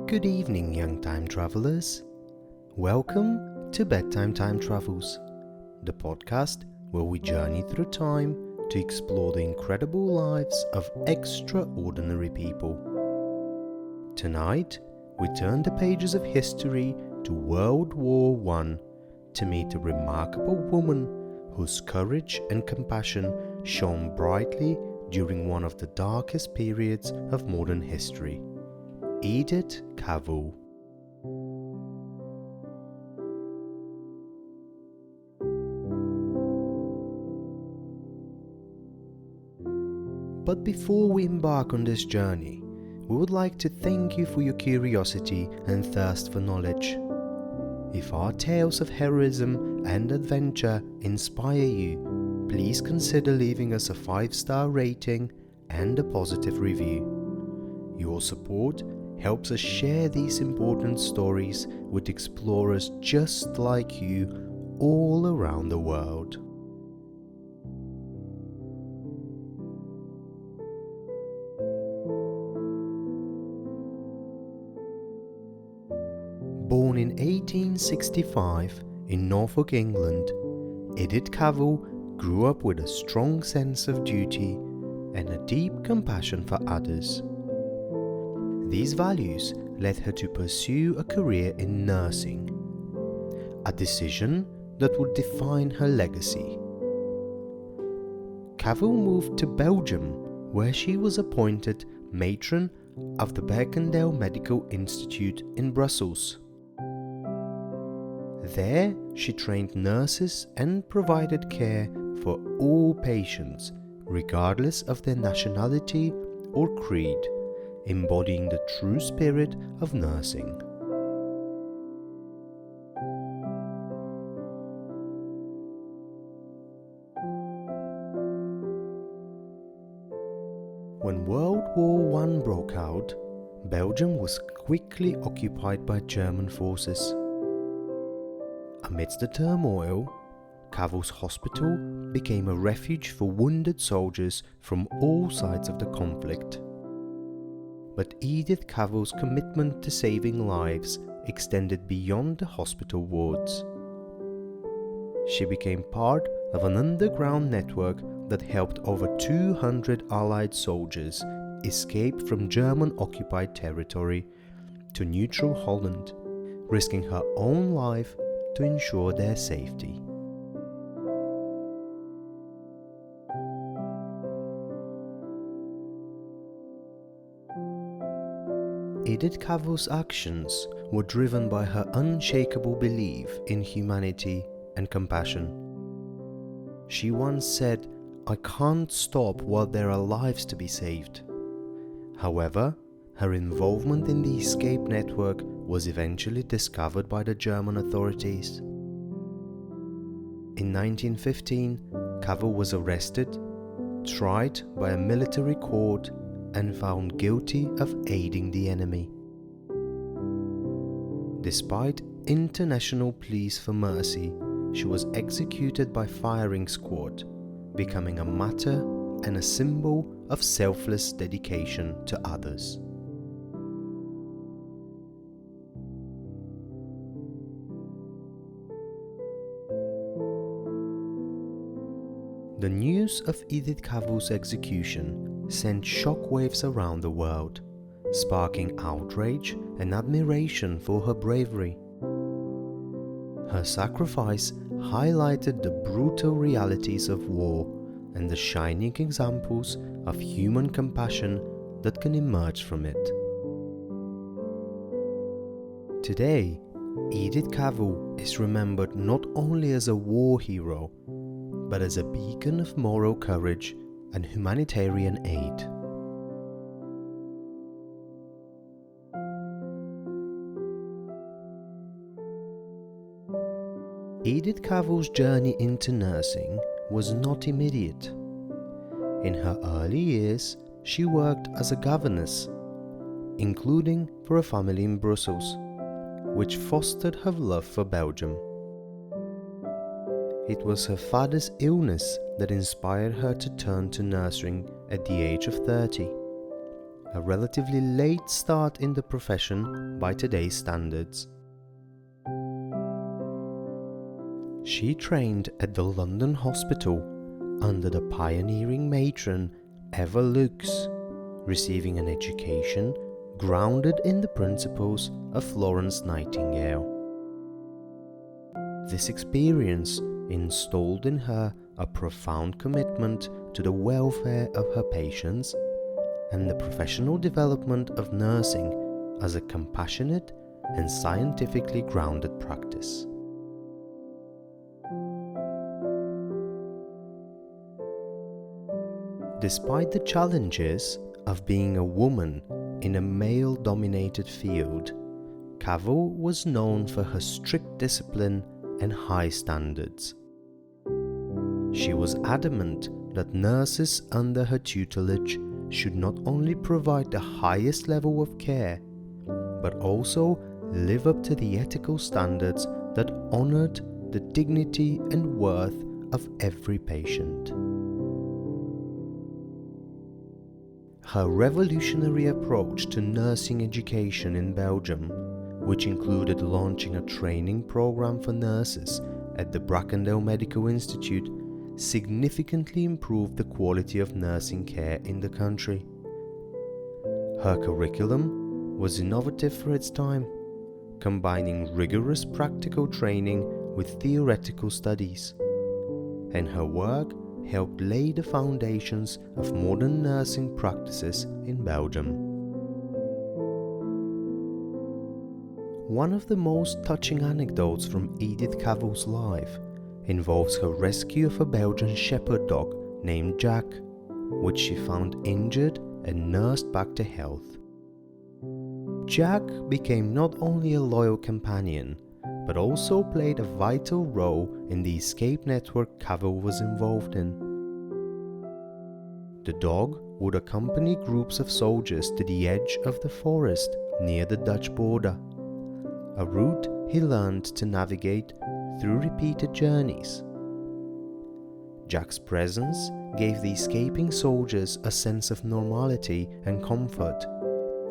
Good evening, young time travelers. Welcome to Bedtime Time Travels, the podcast where we journey through time to explore the incredible lives of extraordinary people. Tonight, we turn the pages of history to World War I to meet a remarkable woman whose courage and compassion shone brightly during one of the darkest periods of modern history. Edith Cavell. But before we embark on this journey, we would like to thank you for your curiosity and thirst for knowledge. If our tales of heroism and adventure inspire you, please consider leaving us a 5-star rating and a positive review. Your support helps us share these important stories with explorers just like you all around the world. Born in 1865 in Norfolk, England, Edith Cavell grew up with a strong sense of duty and a deep compassion for others. These values led her to pursue a career in nursing, a decision that would define her legacy. Cavell moved to Belgium, where she was appointed matron of the Berkendale Medical Institute in Brussels. There, she trained nurses and provided care for all patients, regardless of their nationality or creed, embodying the true spirit of nursing. When World War I broke out, Belgium was quickly occupied by German forces. Amidst the turmoil, Cavell's hospital became a refuge for wounded soldiers from all sides of the conflict. But Edith Cavell's commitment to saving lives extended beyond the hospital wards. She became part of an underground network that helped over 200 Allied soldiers escape from German-occupied territory to neutral Holland, risking her own life to ensure their safety. Edith Cavell's actions were driven by her unshakable belief in humanity and compassion. She once said, "I can't stop while there are lives to be saved." However, her involvement in the escape network was eventually discovered by the German authorities. In 1915, Cavell was arrested, tried by a military court, and found guilty of aiding the enemy. Despite international pleas for mercy, she was executed by firing squad, becoming a martyr and a symbol of selfless dedication to others. The news of Edith Cavell's execution sent shockwaves around the world, sparking outrage and admiration for her bravery. Her sacrifice highlighted the brutal realities of war and the shining examples of human compassion that can emerge from it. Today, Edith Cavell is remembered not only as a war hero, but as a beacon of moral courage and humanitarian aid. Edith Cavell's journey into nursing was not immediate. In her early years, she worked as a governess, including for a family in Brussels, which fostered her love for Belgium. It was her father's illness that inspired her to turn to nursing at the age of 30. a relatively late start in the profession by today's standards. She trained at the London hospital under the pioneering matron Eva Lux, receiving an education grounded in the principles of Florence Nightingale. This experience installed in her a profound commitment to the welfare of her patients and the professional development of nursing as a compassionate and scientifically grounded practice. Despite the challenges of being a woman in a male-dominated field, Cavell was known for her strict discipline and high standards. She was adamant that nurses under her tutelage should not only provide the highest level of care, but also live up to the ethical standards that honored the dignity and worth of every patient. Her revolutionary approach to nursing education in Belgium, which included launching a training program for nurses at the Brackendale Medical Institute, significantly improved the quality of nursing care in the country. Her curriculum was innovative for its time, combining rigorous practical training with theoretical studies, and her work helped lay the foundations of modern nursing practices in Belgium. One of the most touching anecdotes from Edith Cavell's life involves her rescue of a Belgian shepherd dog named Jack, which she found injured and nursed back to health. Jack became not only a loyal companion, but also played a vital role in the escape network Cavell was involved in. The dog would accompany groups of soldiers to the edge of the forest near the Dutch border, a route he learned to navigate through repeated journeys. Jack's presence gave the escaping soldiers a sense of normality and comfort,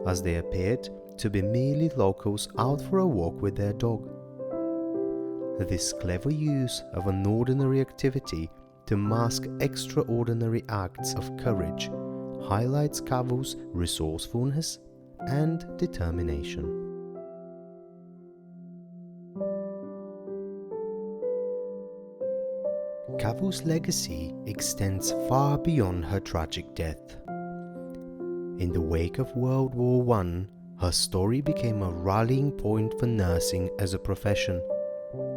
as they appeared to be merely locals out for a walk with their dog. This clever use of an ordinary activity to mask extraordinary acts of courage highlights Cavell's resourcefulness and determination. Cavell's legacy extends far beyond her tragic death. In the wake of World War I, her story became a rallying point for nursing as a profession,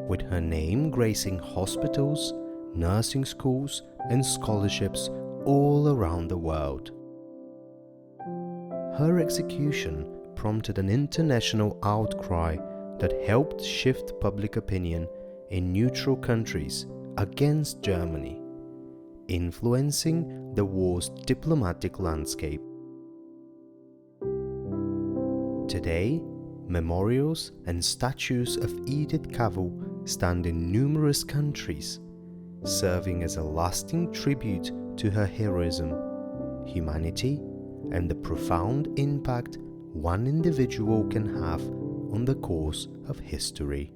with her name gracing hospitals, nursing schools, and scholarships all around the world. Her execution prompted an international outcry that helped shift public opinion in neutral countries against Germany, influencing the war's diplomatic landscape. Today, memorials and statues of Edith Cavell stand in numerous countries, serving as a lasting tribute to her heroism, humanity, and the profound impact one individual can have on the course of history.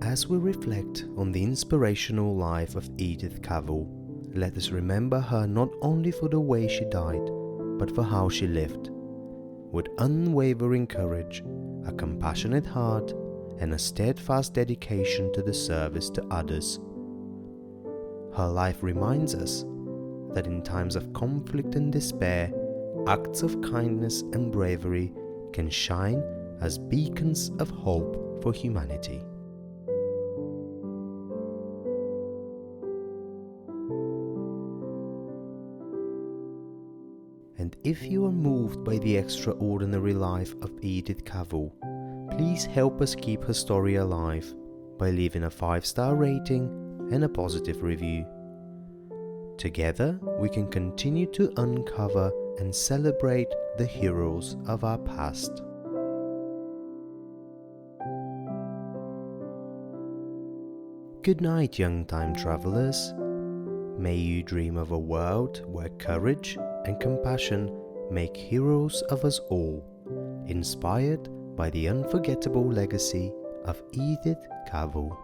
As we reflect on the inspirational life of Edith Cavell, let us remember her not only for the way she died, but for how she lived, with unwavering courage, a compassionate heart, and a steadfast dedication to the service to others. Her life reminds us that in times of conflict and despair, acts of kindness and bravery can shine as beacons of hope for humanity. And if you are moved by the extraordinary life of Edith Cavell, please help us keep her story alive by leaving a 5-star rating and a positive review. Together, we can continue to uncover and celebrate the heroes of our past. Good night, young time travelers. May you dream of a world where courage and compassion make heroes of us all, inspired by the unforgettable legacy of Edith Cavell.